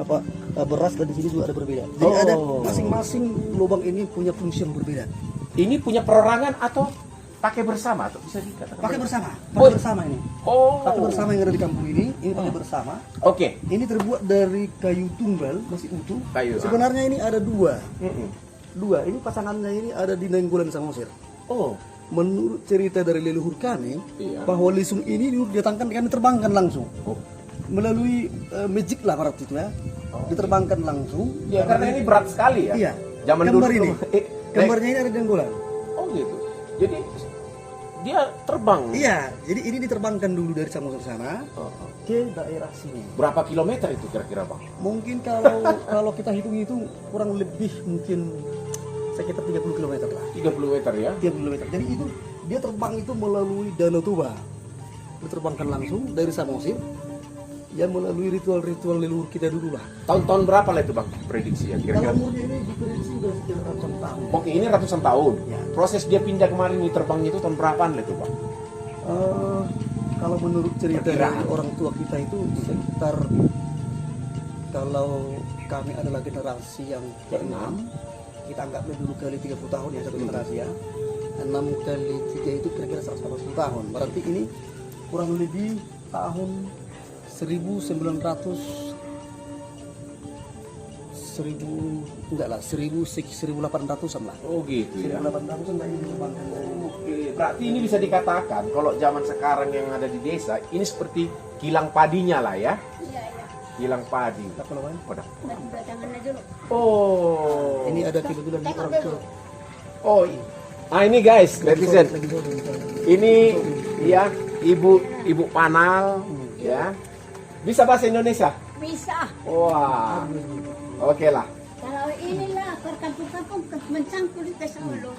beras, dan di sini juga ada berbeda. Jadi ada masing-masing lubang ini punya fungsi yang berbeda. Ini punya perorangan atau pakai bersama atau bisa dikatakan? Pakai bersama, Oh. bersama ini. Oh. Pakai bersama yang ada di kampung ini pakai bersama. Oke. Ini terbuat dari kayu tunggal, masih utuh. Kayu, Sebenarnya ini ada dua. Mm-mm. Dua, ini pasangannya ini ada di Nainggolan Samosir. Oh. Menurut cerita dari leluhur kami, Iya. bahwa lesung ini didatangkan kan diterbangkan langsung. Oh. Melalui magic lah pada waktu itu ya. Diterbangkan langsung. Ya karena ini berat sekali ya. Iya. Zaman Gambar dulu ini. tuh, Gambarnya ini ada di Nainggolan. Oh gitu. Jadi dia terbang. Iya, jadi ini diterbangkan dulu dari Samosir sana Oh. ke daerah sini. Berapa kilometer itu kira-kira Bang? Mungkin kalau kita hitung itu kurang lebih mungkin sekitar 30 km lah. 30 meter ya. 30 km. Jadi itu dia terbang itu melalui Danau Toba. Diterbangkan langsung dari Samosir. Ya melalui ritual-ritual leluhur kita dulu lah. Tahun-tahun berapa lah itu Bang prediksi ya Kalau kira-kira? umurnya ini diprediksi sudah sekitar ratusan tahun. Oke, ini ratusan tahun. Ya. Proses dia pindah kemarin ini terbangnya itu tahun berapaan lah itu Bang? Kalau menurut cerita Perkiraan. dari orang tua kita itu sekitar, kalau kami adalah generasi yang ke-6, kita anggapnya dulu kali 30 tahun ya, satu generasi ya. 6 kali 3 itu kira-kira 180 tahun. Berarti ini kurang lebih tahun 1800-an lah. Oh gitu ya. 1800-an lah ini diterbangkan dari Oke, berarti ini bisa dikatakan kalau zaman sekarang yang ada di desa ini seperti kilang padinya lah ya. Iya, iya. Kilang padi. apa namanya? Udah. Belakangan aja lo. Oh. Ini ada kebetulan di Tengok orang dulu. tua. Oh. Ah ini guys, netizen. Lagi sore. Ini ya ibu panal ya. Bisa bahasa Indonesia? Bisa. Wah. Oke lah. Kalau inilah kampung-kampung mencangkul di Solo.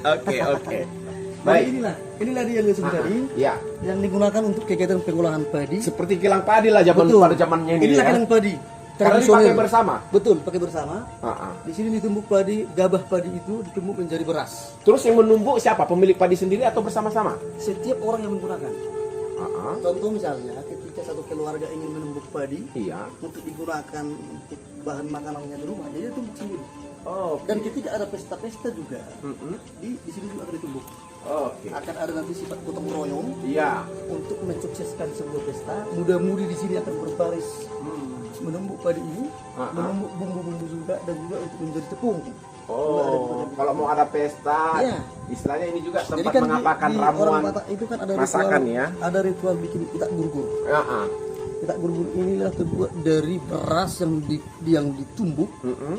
Oke. Baik, Baik. inilah dia lesung tadi Ya. yang digunakan untuk kegiatan pengolahan padi. Seperti kilang padi lah pada zamannya ini Inilah ya. kilang padi. Karena dipakai bersama. Betul, pakai bersama. Ah. Di sini ditumbuk padi, gabah padi itu ditumbuk menjadi beras. Terus yang menumbuk siapa? Pemilik padi sendiri atau bersama-sama? Setiap orang yang menggunakan. Ah. Contoh misalnya, ketika satu keluarga ingin menumbuk padi Iya. untuk digunakan untuk bahan makanannya di rumah, jadi ditumbuk sendiri. Oh. Dan ketika ada pesta-pesta juga, Mm-mm. di sini juga akan ditumbuk. Oke. Akan ada nanti sifat gotong royong Iya. untuk mensukseskan sebuah pesta. Muda-mudi di sini akan berbaris menumbuk padi ini, menumbuk bumbu-bumbu juga, dan juga untuk menjadi tepung. Oh, kalau mau ada pesta, Iya. istilahnya ini juga Jadi tempat kan mengapakan di ramuan. orang Batak itu kan ada masakan ritual, ya. ada ritual bikin itak gurgur. Ah. Itak gurgur inilah terbuat dari beras yang ditumbuk Mm-mm.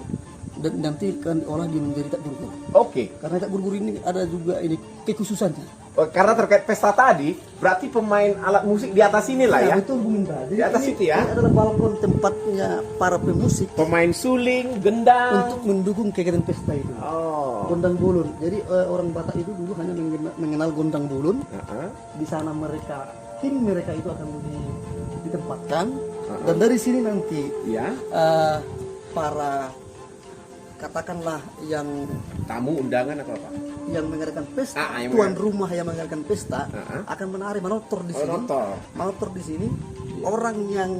dan nanti akan diolah dia menjadi itak gurgur. Oke. Karena itak gurgur ini ada juga ini kekhususannya. Oh, karena terkait pesta tadi, berarti pemain alat musik di atas sini lah ya. Betul Bung Indra. Jadi Di atas ini, itu ya. Ini adalah balkon tempatnya para pemusik Pemain suling, gendang. untuk mendukung kegiatan pesta itu. Oh. Gondang bulun. Jadi orang Batak itu dulu hanya mengenal gondang bulun. Ah. Di sana tim mereka itu akan ditempatkan. Dan dari sini nanti Ya. para katakanlah yang Tamu undangan atau apa? mengadakan pesta, yang tuan rumah yang mengadakan pesta Ah. akan menari manotor di Oh, sini. notor. Manotor di sini. Orang yang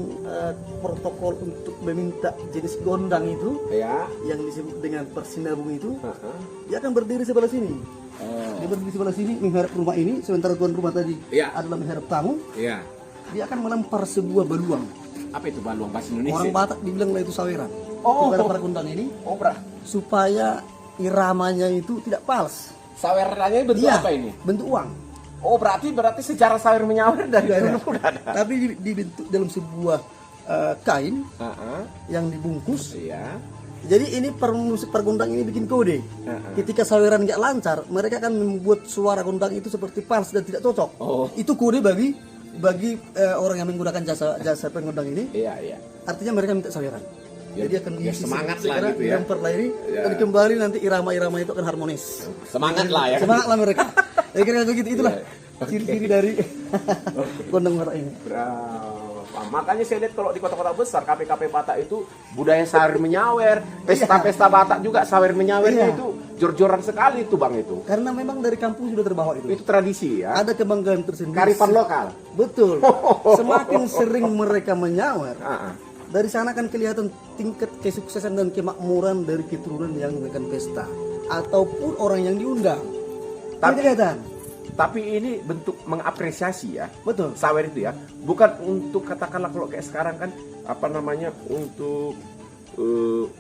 protokol untuk meminta jenis gondang itu Ya. yang disebut dengan persinabung itu, Ah. dia akan berdiri sebelah sini. Oh. Dia berdiri sebelah sini mengharap rumah ini, sementara tuan rumah tadi Iya. adalah mengharap tamu. Ya. Dia akan melempar sebuah baluang. Apa itu baluang bahasa Indonesia? Orang Batak dibilang itu saweran. Oh. Kepada para gondang ini Obra. supaya iramanya itu tidak fals. Sawerannya bentuk Iya, apa ini? bentuk uang. Oh, berarti sejarah sawer menyawer dari Tidak ada. dulu udah ada. Tapi dibentuk dalam sebuah kain Ah. yang dibungkus. Iya. Jadi ini musik pergondang ini bikin kode. Ketika saweran nggak lancar, mereka akan membuat suara gondang itu seperti fals dan tidak cocok. Itu kode bagi orang yang menggunakan jasa penggondang ini. Iya, iya. Artinya mereka minta saweran. Ya, Jadi akan ya diisi semangat lah segera gitu ya. dilempar lagi, Ya. dan kembali nanti irama-irama itu akan harmonis. Semangat lah ya. Semangat lah mereka. Ya kira-kira begitu, itulah Ya. ciri-ciri dari gondang Batak ini. Makanya saya lihat kalau di kota-kota besar KP-KP Batak itu budaya sawer menyawer, pesta-pesta Batak juga sawer menyawernya Iya. itu jor-joran sekali itu Bang itu. Karena memang dari kampung sudah terbawa itu. Itu tradisi ya. Ada kebanggaan tersendiri. Karifan lokal. Betul. Semakin sering mereka menyawer, Ah, ah. dari sana kan kelihatan tingkat kesuksesan dan kemakmuran dari keturunan yang melakukan pesta ataupun orang yang diundang. Tapi kelihatan. Tapi ini bentuk mengapresiasi ya. Betul. Sawer itu ya. Bukan untuk katakanlah kalau kayak sekarang kan apa namanya untuk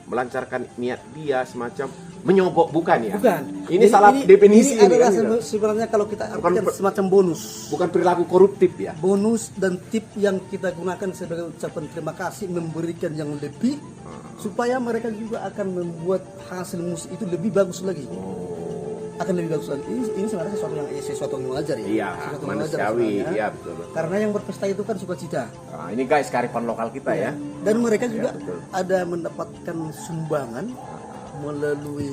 melancarkan niat dia semacam menyogok bukan ya. Bukan. Ini salah definisi Ini adalah kan, gitu. sebenarnya kalau kita Bukan artikan semacam bonus. Bukan perilaku koruptif ya. Bonus dan tip yang kita gunakan sebagai ucapan terima kasih, memberikan yang lebih supaya mereka juga akan membuat hasil musik itu lebih bagus lagi. Akan lebih bagus lagi. Ini sebenarnya sesuatu yang wajar ya. Iya, Sesuatu yang wajar manusiawi. sebenarnya. Iya, betul. Karena yang berpesta itu kan sukacita. Nah, ini guys kearifan lokal kita ya. Dan mereka juga betul. ada mendapatkan sumbangan melalui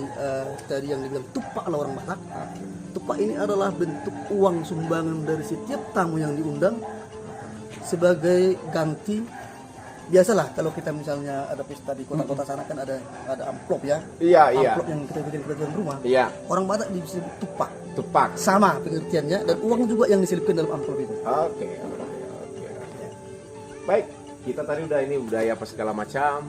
tadi yang dibilang tupak lah orang Batak. Tupak ini adalah bentuk uang sumbangan dari setiap tamu yang diundang sebagai ganti. Biasalah kalau kita misalnya ada pesta di kota-kota sana kan ada amplop ya. Iya, iya. Amplop yang kita bikin kerajaan rumah. Iya, Orang Batak disebut tupak. tupak. Sama pengertiannya dan uang juga yang diselipkan dalam amplop itu. Oke. Baik, kita tadi udah ini budaya apa segala macam.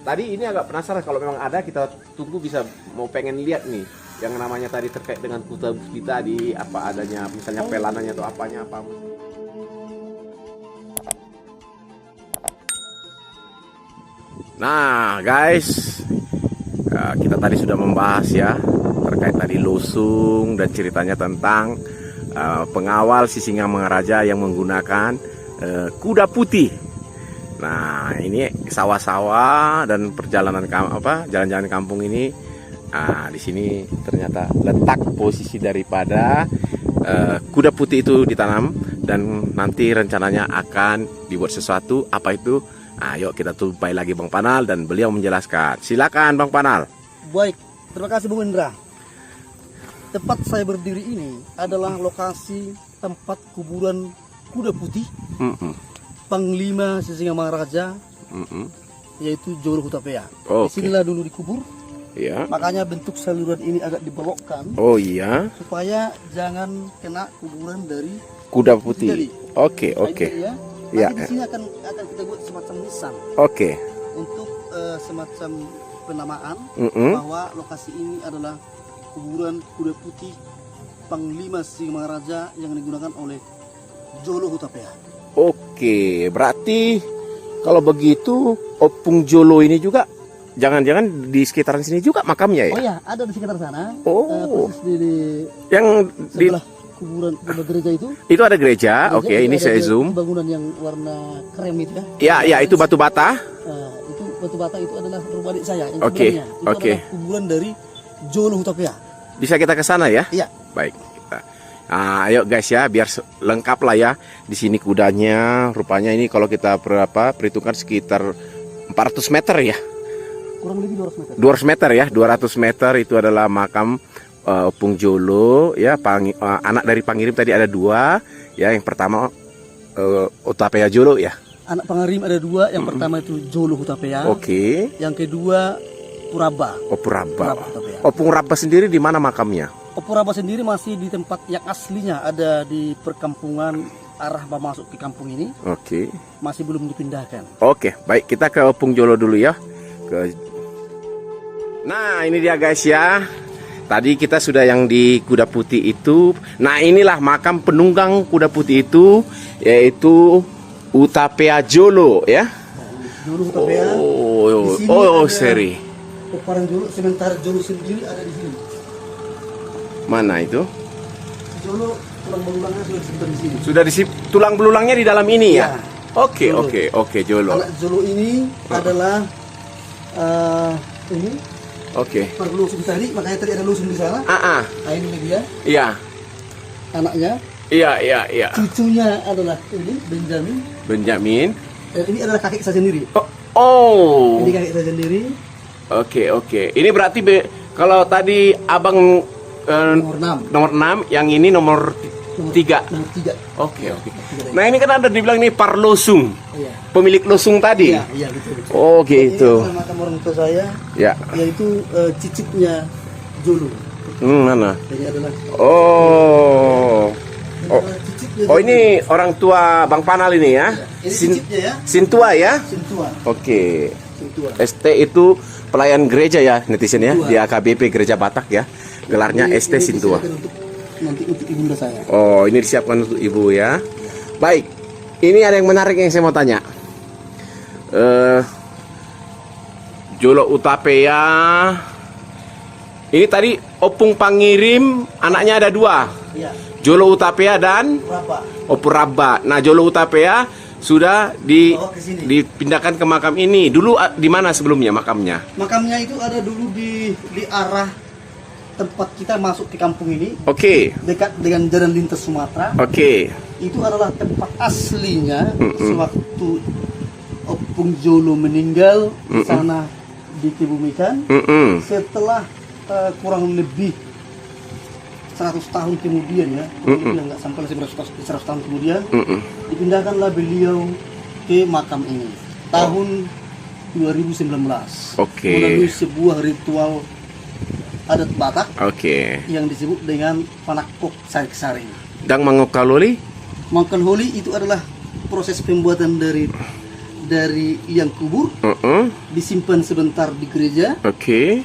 Tadi ini agak penasaran kalau memang ada kita tunggu bisa mau pengen lihat nih yang namanya tadi terkait dengan kuta kita di apa adanya misalnya pelanannya atau apanya apa. Nah guys, kita tadi sudah membahas ya terkait tadi Losung dan ceritanya tentang pengawal Sisingamangaraja yang menggunakan kuda putih. Nah ini sawah-sawah dan perjalanan jalan-jalan kampung ini. Nah di sini ternyata letak posisi daripada kuda putih itu ditanam dan nanti rencananya akan dibuat sesuatu apa itu. Ayo kita tumpai lagi Bang Panal dan beliau menjelaskan. Silakan Bang Panal. Baik, terima kasih Bung Indra. Tempat saya berdiri ini adalah lokasi tempat kuburan kuda putih Panglima Sisingamangaraja, yaitu Jolo Hutapea. Oke. Disinilah dulu dikubur. Ya. Makanya bentuk saluran ini agak dibelokkan Oh iya. supaya jangan kena kuburan dari Kuda putih. tadi. Oke, Nah, oke. itu ya. Ya, Nanti di sini akan kita buat semacam nisan Oke. untuk semacam penamaan Mm-mm. bahwa lokasi ini adalah kuburan kuda putih Panglima Sisingamangaraja yang digunakan oleh Jolo Hutapea. Oke, berarti kalau begitu Opung Jolo ini juga jangan-jangan di sekitaran sini juga makamnya ya? Oh ya, ada di sekitar sana. Oh. Persis di Yang di sebelah kuburan gereja itu. itu ada gereja. Oke, ini ada saya zoom. Bangunan yang warna krem itu ya. Ya, ya itu batu bata. Itu batu bata itu adalah rumah adik saya. Yang Oke, sebenarnya. Itu oke. adalah kuburan dari Jolo Hutapea. Bisa kita ke sana ya? Iya. Baik. Ayo guys ya, biar lengkap lah ya. Di sini kudanya, rupanya ini kalau kita perhitungkan sekitar 400 meter ya. Kurang lebih 200 meter. 200 meter ya, 200 meter itu adalah makam Opung Jolo ya, anak dari Pangirim tadi ada 2 ya. Yang pertama Hutapea Jolo ya. Anak pengirim ada 2, yang pertama itu Jolo Hutapea. Oke. Yang kedua Puraba. Opuraba. Hutapea. Opung Raba sendiri di mana makamnya? Puraba sendiri masih di tempat yang aslinya, ada di perkampungan arah masuk ke kampung ini, Oke. masih belum dipindahkan. Oke, baik kita ke Opung Jolo dulu ya. Nah, ini dia guys ya. Tadi kita sudah yang di kuda putih itu. Nah, inilah makam penunggang kuda putih itu, yaitu Hutapea Jolo ya. Jolo Hutapea. Oh, Di sini oh, ada seri. peparan Jolo, sementara Jolo sendiri ada di sini. Mana itu? Jolo tulang belulangnya sudah disimpan di sini. Sudah tulang belulangnya di dalam ini ya? Ya. Oke, Jolo. oke, Jolo. Anak Jolo ini adalah ini Oke. perlusung tadi, makanya tadi ada lusung di sana. Ah, Nah, ini dia iya. anaknya. Iya. Cucunya adalah ini Benjamin. Benjamin. Ini adalah kakek saya sendiri. Oh. Ini kakek saya sendiri. Oke. Ini berarti kalau tadi abang Nomor 6. nomor 6, yang ini nomor 3. Nomor 3. Oke. Nah, ini kan ada dibilang nih parlosung. Iya. Pemilik losung tadi. Iya, betul. Oh, gitu. Ini adalah makam orang tua saya, Ya. yaitu cicitnya Jolo. Mana? Jadi adalah cicitnya Oh, Jolo. ini orang tua Bang Panal ini ya. Ini cicitnya ya. Sintua ya. Sintua. Oke. Sintua. ST itu pelayan gereja ya, netizen ya, Sintua. di AKBP Gereja Batak ya. Gelarnya Ini ST Sintua. disiapkan nanti untuk ibunda saya. Oh, ini disiapkan untuk ibu ya. Baik, ini ada yang menarik yang saya mau tanya. Jolo Utapea. Ini tadi Opung Pangirim, anaknya ada 2. Iya. Jolo Utapea dan Berapa? Opuraba. Nah, Jolo Utapea sudah Ke sini. dipindahkan ke makam ini. Dulu di mana sebelumnya makamnya? Makamnya itu ada dulu di arah tempat kita masuk ke kampung ini, Oke. dekat dengan jalan lintas Sumatera. Oke. Itu adalah tempat aslinya Mm-mm. sewaktu Opung Jolo meninggal di Mm-mm. sana dikebumikan. Mm-mm. Setelah kurang lebih 100 tahun kemudian ya, Mm-mm. nggak sampai 100 tahun kemudian, Mm-mm. dipindahkanlah beliau ke makam ini tahun 2019 Oke. melalui sebuah ritual adat Batak Oke. yang disebut dengan Panakpok Sarik-Saring. Dang mangokaloli? Mangkal Holi itu adalah proses pembuatan dari liang kubur, disimpan sebentar di gereja, Oke.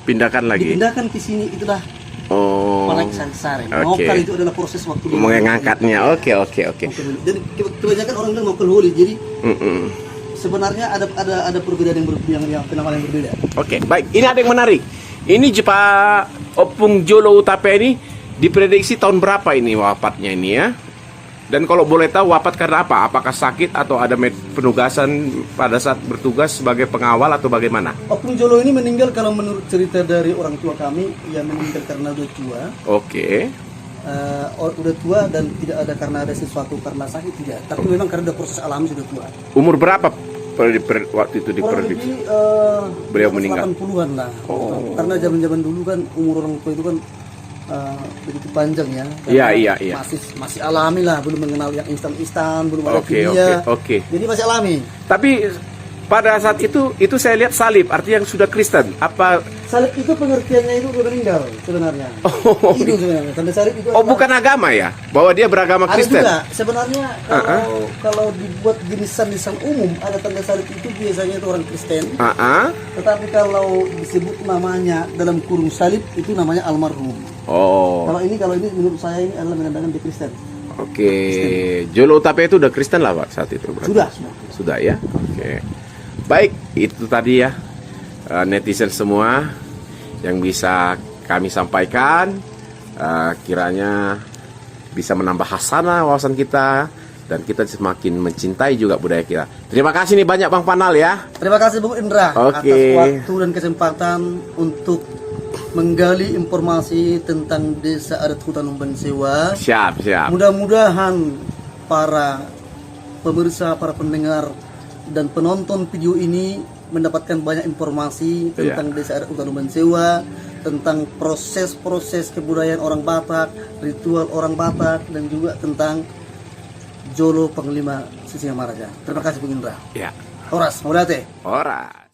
Pindahkan lagi. dipindahkan ke sini, itulah Oh. Panak Sarik-Saring. Oke. Mangkal itu adalah proses waktu dia Mengangkatnya. Oke. Mangkal Holi. Dan kebanyakan orang bilang Mangkal Holi. Jadi Mm-mm. sebenarnya ada perbedaan yang penamaan yang berbeda. Oke, baik. Ini ada yang menarik. Ini Pak Opung Jolo Utapea ini diprediksi tahun berapa ini wafatnya ini ya? Dan kalau boleh tahu wafat karena apa? Apakah sakit atau ada penugasan pada saat bertugas sebagai pengawal atau bagaimana? Opung Jolo ini meninggal kalau menurut cerita dari orang tua kami, ia meninggal karena udah tua. Oke. Udah tua dan tidak ada karena ada sesuatu karena sakit, tidak. Tapi memang karena ada proses alami sudah tua. Umur berapa waktu itu Kurang diprediksi? lebih Beliau meninggal. 80-an lah. Oh. Karena zaman-zaman dulu kan umur orang tua itu kan begitu panjang ya. Iya. Masih alami lah, belum mengenal yang instan-instan, belum ada Oke. kimia. Oke. Jadi masih alami. Tapi pada saat itu saya lihat salib, artinya yang sudah Kristen. Apa? Salib itu pengertiannya itu udah meninggal sebenarnya. Oh, Itu sebenarnya. Tanda salib itu oh adalah- bukan agama ya? Bahwa dia beragama ada Kristen? juga sebenarnya kalau dibuat jenis lisan umum ada tanda salib itu biasanya itu orang Kristen. Tetapi kalau disebut namanya dalam kurung salib itu namanya almarhum. Oh. Kalau ini menurut saya ini adalah menandakan di Kristen. Oke, Jolo Utapea itu udah Kristen lah Pak saat itu berarti? Sudah. Sudah ya. Oke. Baik, itu tadi ya netizen semua yang bisa kami sampaikan. Kiranya bisa menambah hasanah wawasan kita dan kita semakin mencintai juga budaya kita. Terima kasih nih banyak Bang Panal ya. Terima kasih Bung Indra Oke. atas waktu dan kesempatan untuk menggali informasi tentang Desa Adat Hutan Umban Sewa. Siap. Mudah-mudahan para pemirsa, para pendengar dan penonton video ini mendapatkan banyak informasi tentang Desa Adat Hutan Umban Sewa, tentang proses-proses kebudayaan orang Batak, ritual orang Batak, dan juga tentang Jolo Panglima Sisingamaraja. Terima kasih Bung Indra. Ya. Horas, Maudate. Ora.